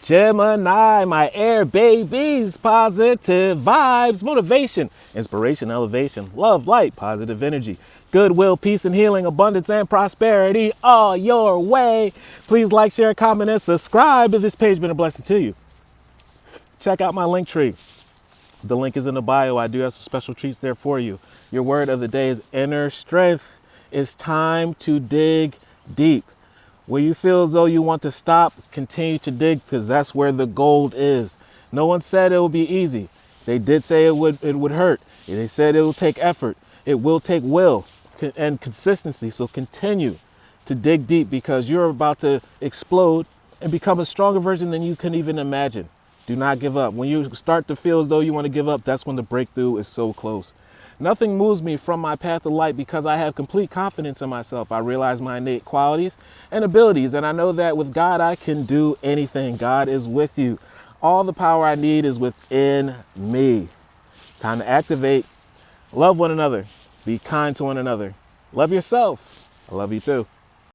Gemini, my air babies, positive vibes, motivation, inspiration, elevation, love, light, positive energy, goodwill, peace and healing, abundance and prosperity all your way. Please like, share, comment, and subscribe if this page has been a blessing to you. Check out my LinkTree. The link is in the bio. I do have some special treats there for you. Your word of the day is inner strength. It's time to dig deep. Where you feel as though you want to stop, continue to dig, because that's where the gold is. No one said it would be easy. They did say it would hurt. They said it will take effort. It will take will and consistency. So continue to dig deep, because you're about to explode and become a stronger version than you can even imagine. Do not give up. When you start to feel as though you want to give up, that's when the breakthrough is so close. Nothing moves me from my path of light, because I have complete confidence in myself. I realize my innate qualities and abilities, and I know that with God, I can do anything. God is with you. All the power I need is within me. Time to activate. Love one another. Be kind to one another. Love yourself. I love you too.